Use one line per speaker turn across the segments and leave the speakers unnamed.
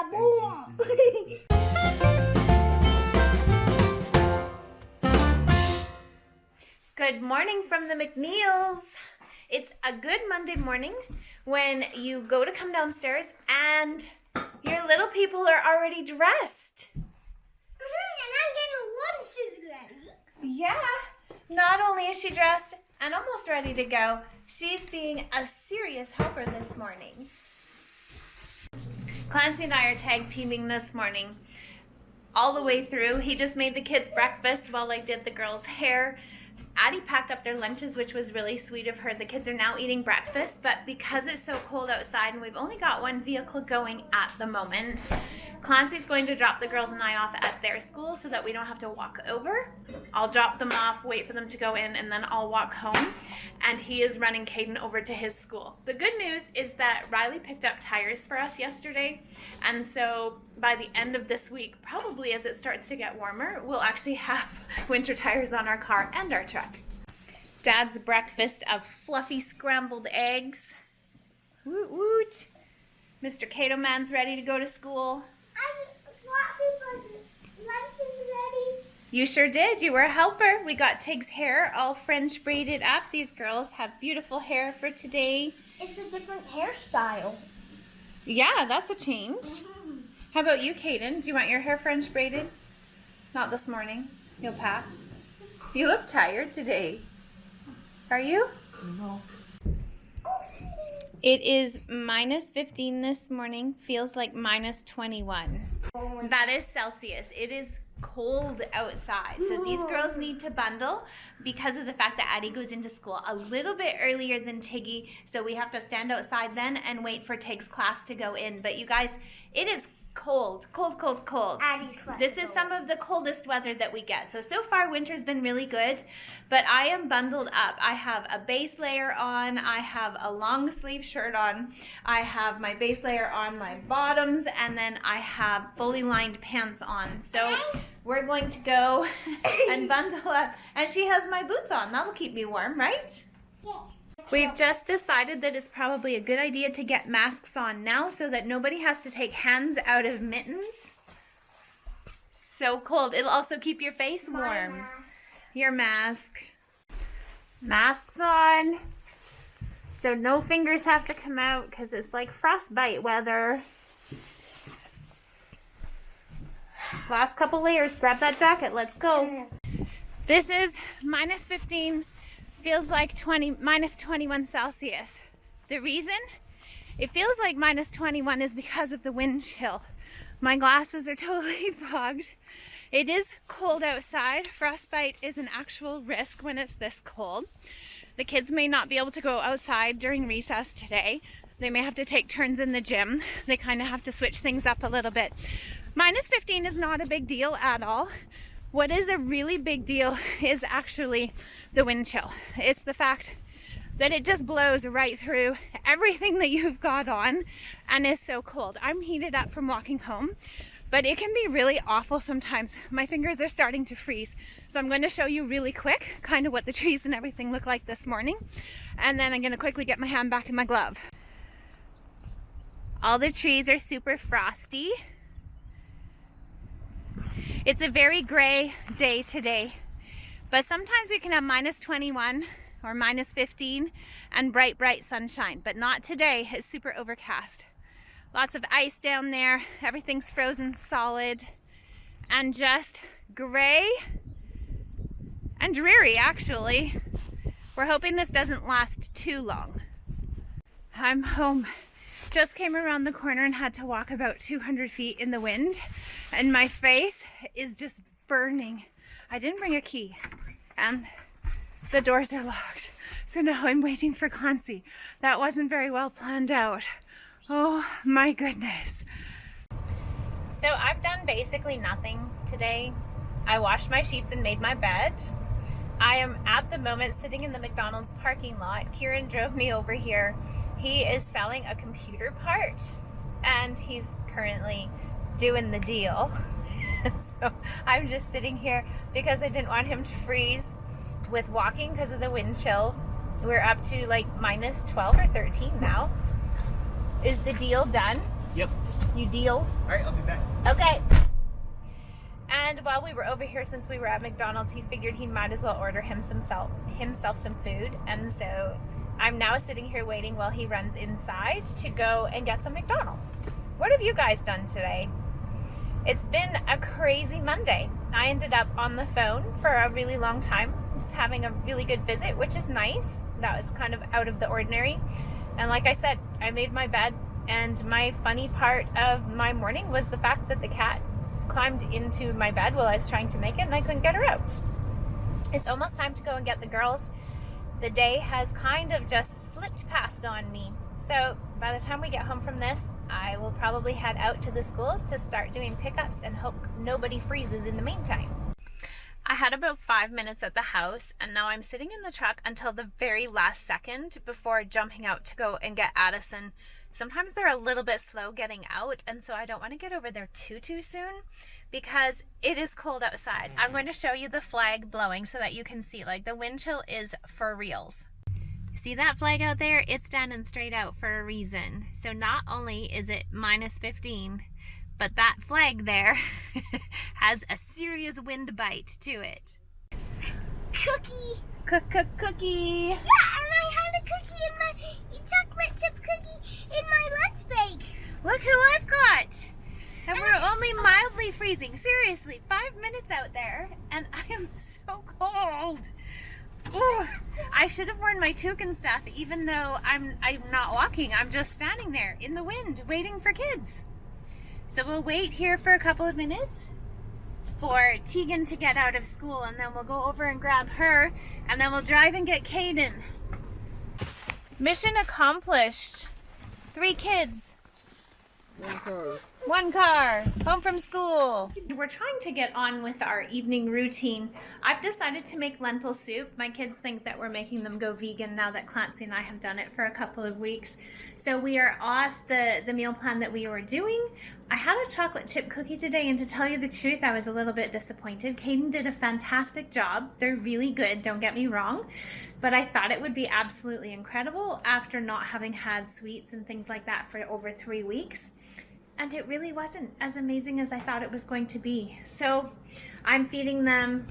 Kaboom!
Good morning from the McNeils. It's a good Monday morning when you go to come downstairs and your little people are already dressed.
And I'm getting lunches ready.
Yeah, not only is she dressed and almost ready to go, she's being a serious helper this morning. Clancy and I are tag teaming this morning all the way through. He just made the kids breakfast while I did the girls' hair. Addie packed up their lunches, which was really sweet of her. The kids are now eating breakfast, but because it's so cold outside and we've only got one vehicle going at the moment, Clancy's going to drop the girls and I off at their school so that we don't have to walk over. I'll drop them off, wait for them to go in, and then I'll walk home. And he is running Caden over to his school. The good news is that Riley picked up tires for us yesterday, and so by the end of this week, probably as it starts to get warmer, we'll actually have winter tires on our car and our truck. Dad's breakfast of fluffy scrambled eggs. Woot woot. Mr. Cato Man's ready to go to school. You sure did. You were a helper. We got Tig's hair all French braided up. These girls have beautiful hair for today.
It's a different hairstyle.
Yeah, that's a change. How about you, Caden? Do you want your hair French braided? Not this morning. You'll pass. You look tired today. Are you?
No.
It is -15 this morning. Feels like -21. That is Celsius. It is cold outside. So these girls need to bundle because of the fact that Addie goes into school a little bit earlier than Tiggy. So we have to stand outside then and wait for Tig's class to go in. But you guys, it is cold. This is some of the coldest weather that we get. So far winter's been really good, but I am bundled up. I have a base layer on, I have a long sleeve shirt on, I have my base layer on my bottoms, and then I have fully lined pants on. So we're going to go and bundle up. And she has my boots on. That'll keep me warm, right?
Yes.
We've just decided that it's probably a good idea to get masks on now so that nobody has to take hands out of mittens. So cold. It'll also keep your face warm. Your mask. Masks on. So no fingers have to come out because it's like frostbite weather. Last couple layers. Grab that jacket. Let's go. This is -15. Feels like -21 Celsius. The reason it feels like -21 is because of the wind chill. My glasses are totally fogged. It is cold outside. Frostbite is an actual risk when it's this cold. The kids may not be able to go outside during recess today. They may have to take turns in the gym. They kind of have to switch things up a little bit. -15 is not a big deal at all. What is a really big deal is actually the wind chill. It's the fact that it just blows right through everything that you've got on and is so cold. I'm heated up from walking home, but it can be really awful sometimes. My fingers are starting to freeze. So I'm going to show you really quick kind of what the trees and everything look like this morning. And then I'm going to quickly get my hand back in my glove. All the trees are super frosty. It's a very gray day today, but sometimes we can have -21 or -15 and bright sunshine, but not today. It's super overcast. Lots of ice down there. Everything's frozen solid and just gray and dreary, actually. We're hoping this doesn't last too long. I'm home. Just came around the corner and had to walk about 200 feet in the wind, and my face is just burning. I didn't bring a key and the doors are locked, so now I'm waiting for Clancy. That wasn't very well planned out. Oh my goodness. So I've done basically nothing today. I washed my sheets and made my bed. I am at the moment sitting in the McDonald's parking lot. Kieran drove me over here. He is selling a computer part and he's currently doing the deal. So I'm just sitting here because I didn't want him to freeze with walking because of the wind chill. We're up to like -12 or 13 now. Is the deal done?
Yep.
You dealed?
All right, I'll be back.
Okay. And while we were over here, since we were at McDonald's, he figured he might as well order himself some food. And so I'm now sitting here waiting while he runs inside to go and get some McDonald's. What have you guys done today? It's been a crazy Monday. I ended up on the phone for a really long time, just having a really good visit, which is nice. That was kind of out of the ordinary. And like I said, I made my bed, and my funny part of my morning was the fact that the cat climbed into my bed while I was trying to make it, and I couldn't get her out. It's almost time to go and get the girls. The day has kind of just slipped past on me. So by the time we get home from this, I will probably head out to the schools to start doing pickups and hope nobody freezes in the meantime. I had about 5 minutes at the house, and now I'm sitting in the truck until the very last second before jumping out to go and get Addison. Sometimes they're a little bit slow getting out, and so I don't want to get over there too soon because it is cold outside. I'm going to show you the flag blowing so that you can see, like, the wind chill is for reals. See that flag out there? It's standing straight out for a reason. So not only is it minus 15, but that flag there has a serious wind bite to it.
Cookie.
Cookie.
Yeah, and I had a cookie in my chocolate chip cookie in my lunch bag.
Look who I've got. And we're only mildly freezing. Seriously, 5 minutes out there, and I am so cold. Ooh, I should have worn my toque and stuff, even though I'm not walking. I'm just standing there in the wind waiting for kids. So we'll wait here for a couple of minutes for Tegan to get out of school, and then we'll go over and grab her, and then we'll drive and get Caden. Mission accomplished. 3 kids.
1 car.
1 car, home from school. We're trying to get on with our evening routine. I've decided to make lentil soup. My kids think that we're making them go vegan now that Clancy and I have done it for a couple of weeks. So we are off the meal plan that we were doing. I had a chocolate chip cookie today, and to tell you the truth, I was a little bit disappointed. Caden did a fantastic job. They're really good, don't get me wrong. But I thought it would be absolutely incredible after not having had sweets and things like that for over 3 weeks. And it really wasn't as amazing as I thought it was going to be. So I'm feeding them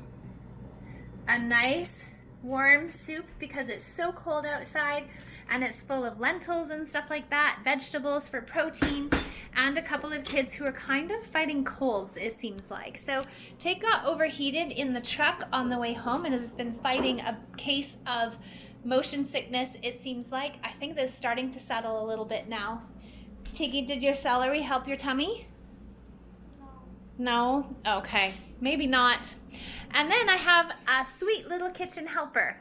a nice warm soup because it's so cold outside, and it's full of lentils and stuff like that, vegetables for protein, and a couple of kids who are kind of fighting colds, it seems like. So Tate got overheated in the truck on the way home and has been fighting a case of motion sickness, it seems like. I think that's starting to settle a little bit now. Tiggy, did your celery help your tummy? No? Okay, maybe not. And then I have a sweet little kitchen helper.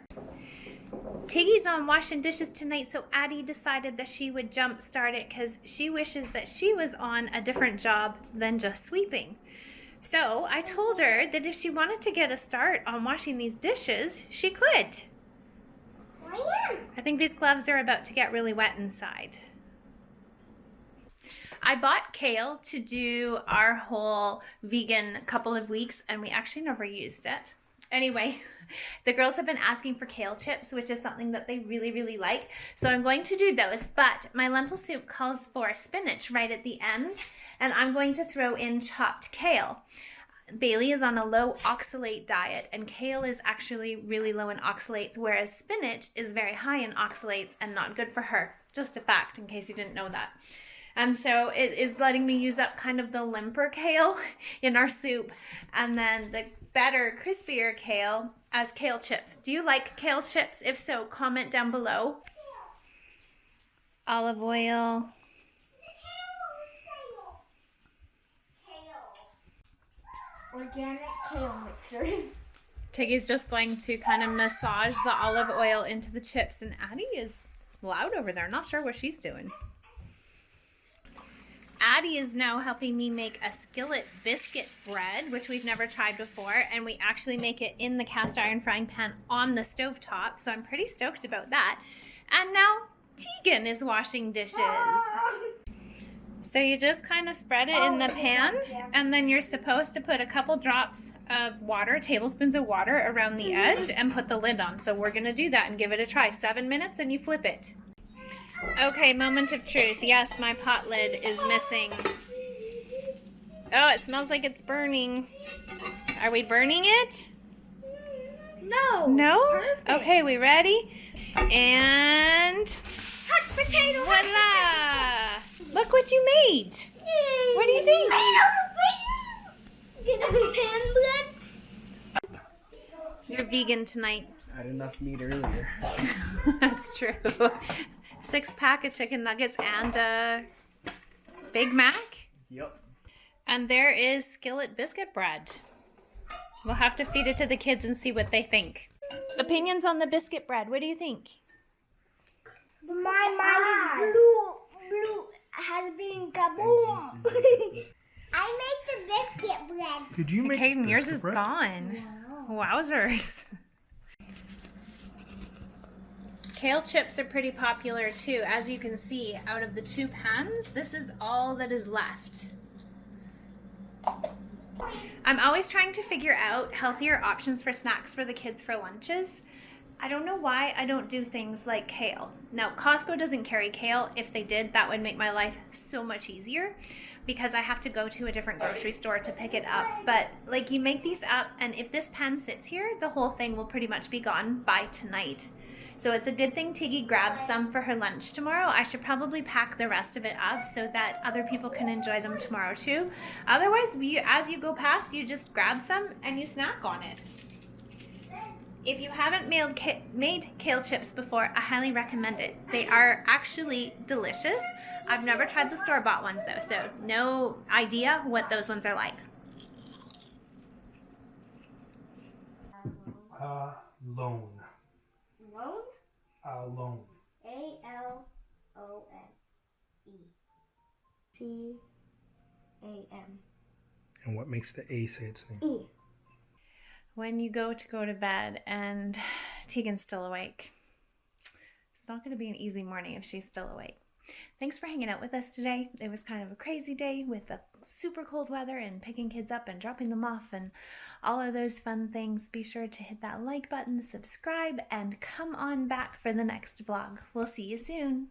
Tiggy's on washing dishes tonight, so Addie decided that she would jump start it because she wishes that she was on a different job than just sweeping. So I told her that if she wanted to get a start on washing these dishes, she could. I think these gloves are about to get really wet inside. I bought kale to do our whole vegan couple of weeks, and we actually never used it. Anyway, the girls have been asking for kale chips, which is something that they really, really like. So I'm going to do those, but my lentil soup calls for spinach right at the end, and I'm going to throw in chopped kale. Bailey is on a low oxalate diet, and kale is actually really low in oxalates, whereas spinach is very high in oxalates and not good for her. Just a fact, in case you didn't know that. And so it is letting me use up kind of the limper kale in our soup, and then the better, crispier kale as kale chips. Do you like kale chips? If so, comment down below. Olive oil.
Organic kale mixer.
Tiggy's just going to kind of massage the olive oil into the chips, and Addie is loud over there. Not sure what she's doing. Addie is now helping me make a skillet biscuit bread, which we've never tried before, and we actually make it in the cast iron frying pan on the stovetop, so I'm pretty stoked about that. And now Tegan is washing dishes. So you just kind of spread it in the pan, and then you're supposed to put a couple drops of water, tablespoons of water around the edge, and put the lid on. So we're going to do that and give it a try. 7 minutes and you flip it. Okay, moment of truth. Yes, my pot lid is missing. Oh, it smells like it's burning. Are we burning it?
No.
No?
Perfect.
Okay, we ready? And
Hot potato.
voila! Look what you made. What do you think?
Get a pan blend.
You're vegan tonight.
I had enough meat earlier.
That's true. 6-pack of chicken nuggets and a Big Mac.
Yep.
And there is skillet biscuit bread. We'll have to feed it to the kids and see what they think. Opinions on the biscuit bread. What do you think?
My mind is blue has been kaboom. I made the biscuit bread.
Did you make
Caden, yours
biscuit
is
bread?
gone. Wowzers. Kale chips are pretty popular too. As you can see, out of the 2 pans, this is all that is left. I'm always trying to figure out healthier options for snacks for the kids for lunches. I don't know why I don't do things like kale. Now, Costco doesn't carry kale. If they did, that would make my life so much easier because I have to go to a different grocery store to pick it up. But like, you make these up, and if this pan sits here, the whole thing will pretty much be gone by tonight. So it's a good thing Tiggy grabs some for her lunch tomorrow. I should probably pack the rest of it up so that other people can enjoy them tomorrow too. Otherwise, as you go past, you just grab some and you snack on it. If you haven't made kale chips before, I highly recommend it. They are actually delicious. I've never tried the store-bought ones though, so no idea what those ones are like.
Alone.
Alone?
Alone.
A-L-O-N-E.
And what makes the A say its name?
E.
When you go to bed and Tegan's still awake, it's not going to be an easy morning if she's still awake. Thanks for hanging out with us today. It was kind of a crazy day with the super cold weather and picking kids up and dropping them off and all of those fun things. Be sure to hit that like button, subscribe, and come on back for the next vlog. We'll see you soon.